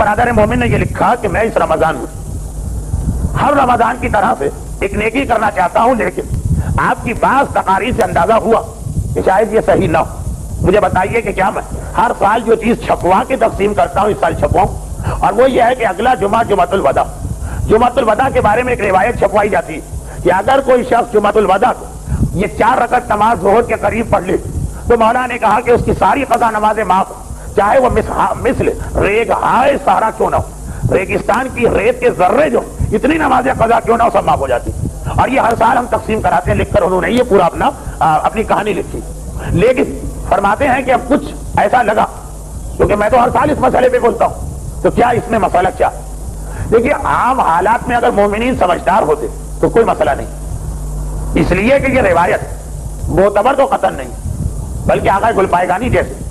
برادر مومن نے یہ لکھا کہ میں اس رمضان میں ہر رمضان کی طرح سے ایک نیکی کرنا چاہتا ہوں، لیکن آپ کی بعض تقاریر سے اندازہ ہوا کہ شاید یہ صحیح نہ ہو۔ مجھے بتائیے کہ کیا میں ہر سال جو چیز چھپوا کے تقسیم کرتا ہوں اس سال چھپواؤں؟ اور وہ یہ ہے کہ اگلا جمعہ جمعۃ الوداع، جمعۃ الوداع کے بارے میں ایک روایت چھپوائی جاتی ہے کہ اگر کوئی شخص جمعۃ الوداع کو یہ 4 رکعت نماز ظہر کے قریب پڑھ لے تو مولا نے کہا کہ اس کی ساری قضا نمازیں معاف، چاہے وہ مثل ریگ ہائے سہارا کیوں نہ ہو، ریگستان کی ریت کے ذرے جو اتنی نمازیں قضا کیوں نہ ہو، سب معاف ہو جاتی۔ اور یہ ہر سال ہم تقسیم کراتے ہیں، لکھ کر انہوں نے یہ پورا اپنی کہانی لکھی۔ لیکن فرماتے ہیں کہ اب کچھ ایسا لگا، کیونکہ میں تو ہر سال اس مسئلے پہ بولتا ہوں، تو کیا اس میں مسئلہ کیا؟ دیکھیے عام حالات میں اگر مومنین سمجھدار ہوتے تو کوئی مسئلہ نہیں، اس لیے کہ یہ روایت معتبر تو قطعاً نہیں، بلکہ آقا گلپائے جیسے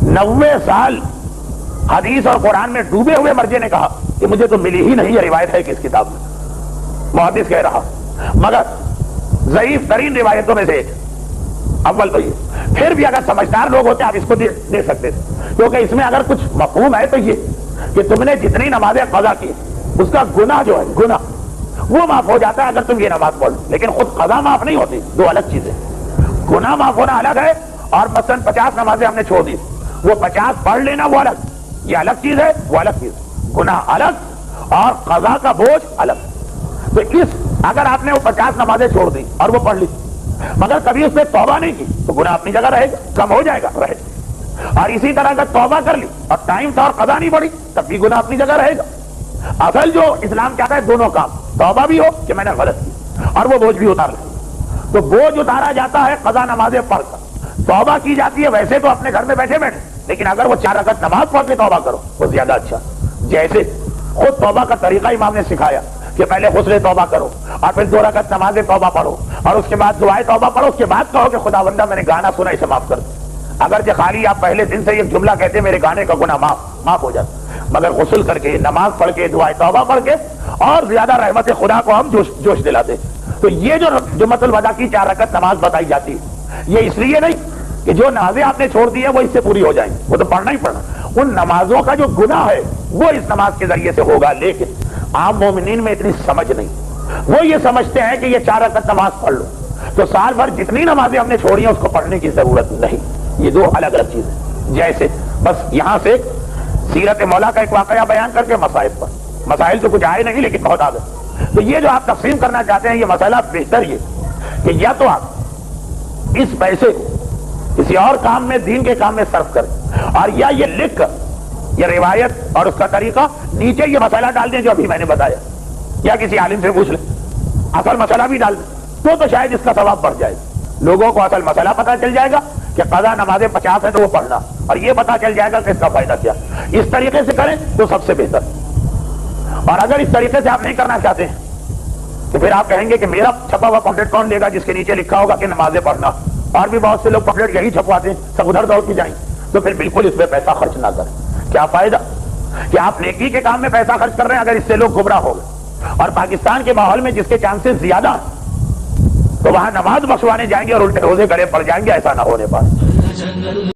90 سال حدیث اور قرآن میں ڈوبے ہوئے مرجے نے کہا کہ مجھے تو ملی ہی نہیں، یہ روایت ہے کس کتاب میں؟ محدث کہہ رہا، مگر ضعیف ترین روایتوں میں سے ایک اول تو یہ۔ پھر بھی اگر سمجھدار لوگ ہوتے آپ اس کو دے سکتے تھے، کیونکہ اس میں اگر کچھ مفہوم ہے تو یہ کہ تم نے جتنی نمازیں قضا کی اس کا گناہ جو ہے گناہ وہ معاف ہو جاتا ہے اگر تم یہ نماز پڑھ لو، لیکن خود قضا معاف نہیں ہوتی، دو الگ چیزیں۔ گناہ معاف ہونا الگ ہے، اور مثلا 50 نمازیں ہم نے چھوڑ دی، وہ 50 پڑھ لینا وہ الگ، یہ الگ چیز ہے، وہ الگ چیز، گناہ الگ اور قضا کا بوجھ الگ۔ تو اگر آپ نے وہ 50 نمازیں چھوڑ دی اور وہ پڑھ لی مگر کبھی اس نے توبہ نہیں کی تو گناہ اپنی جگہ رہے گا، کم ہو جائے گا، رہے گا۔ اور اسی طرح اگر توبہ کر لی اور ٹائم تھا اور قضا نہیں پڑی تب بھی گناہ اپنی جگہ رہے گا۔ اصل جو اسلام کہتا ہے دونوں کام، توبہ بھی ہو کہ میں نے غلط کی اور وہ بوجھ بھی اتار لے، تو بوجھ اتارا جاتا ہے قضا نمازیں پڑھ کر، توبہ کی جاتی ہے ویسے تو اپنے گھر میں بیٹھے بیٹھے، لیکن اگر وہ 4 رکعت نماز پڑھ کے توبہ کرو وہ زیادہ اچھا۔ جیسے خود توبہ کا طریقہ امام نے سکھایا کہ پہلے غسل توبہ کرو اور پھر 2 رکعت نماز توبہ پڑھو اور اس کے بعد دعائے توبہ پڑھو، اس کے بعد کہو کہ خدا بندہ میں نے گانا سنا اسے معاف کر دے۔ اگرچہ خالی آپ پہلے دن سے یہ جملہ کہتے میرے گانے کا گناہ معاف ہو جاتا، مگر غسل کر کے نماز پڑھ کے دعائے توبہ پڑھ کے اور زیادہ رحمت خدا کو ہم جوش دلاتے۔ تو یہ جو جمعۃ الوداع کی 4 رکعت نماز بتائی جاتی ہے یہ اس لیے نہیں کہ جو نمازیں آپ نے چھوڑ دی ہے وہ اس سے پوری ہو جائیں، وہ تو پڑھنا ہی پڑھنا، ان نمازوں کا جو گناہ ہے وہ اس نماز کے ذریعے سے ہوگا۔ لیکن عام مومنین میں اتنی سمجھ نہیں، وہ یہ سمجھتے ہیں کہ یہ 4 رکعت نماز پڑھ لو تو سال بھر جتنی نمازیں ہم نے چھوڑی ہیں اس کو پڑھنے کی ضرورت نہیں۔ یہ دو الگ الگ چیزیں۔ جیسے بس یہاں سے سیرت مولا کا ایک واقعہ بیان کر کے مسائل پر، مسائل تو کچھ آئے نہیں لیکن بہت آ گئے، تو یہ جو آپ تقسیم کرنا چاہتے ہیں یہ مسئلہ بہتر یہ کہ یا تو آپ اس پیسے کو کسی اور کام میں، دین کے کام میں صرف کریں، اور یا یہ لکھ کر یہ روایت اور اس کا طریقہ نیچے یہ مسئلہ ڈال دیں جو ابھی میں نے بتایا، یا کسی عالم سے پوچھ لیں، اصل مسئلہ بھی ڈال دیں تو شاید اس کا ثواب بڑھ جائے گا۔ لوگوں کو اصل مسئلہ پتہ چل جائے گا کہ قضا نمازیں 50 ہیں تو وہ پڑھنا، اور یہ پتہ چل جائے گا کہ اس کا فائدہ کیا۔ اس طریقے سے کریں تو سب سے بہتر۔ اور اگر اس طریقے سے آپ نہیں کرنا چاہتے ہیں تو پھر آپ کہیں گے کہ میرا چھپا ہوا پمفلٹ کون لے گا جس کے نیچے لکھا ہوگا کہ نمازیں پڑھنا، اور بھی بہت سے لوگ پمفلٹ یہی چھپواتے ہیں، سب ادھر دوڑ کے جائیں، تو پھر بالکل اس پہ پیسہ خرچ نہ کریں۔ کیا فائدہ کہ آپ نیکی کے کام میں پیسہ خرچ کر رہے ہیں اگر اس سے لوگ گمراہ ہو گئے۔ اور پاکستان کے ماحول میں جس کے چانسز زیادہ ہیں تو وہاں نماز بخشوانے جائیں گے اور الٹے روزے گلے پڑ جائیں گے، ایسا نہ ہونے پائے۔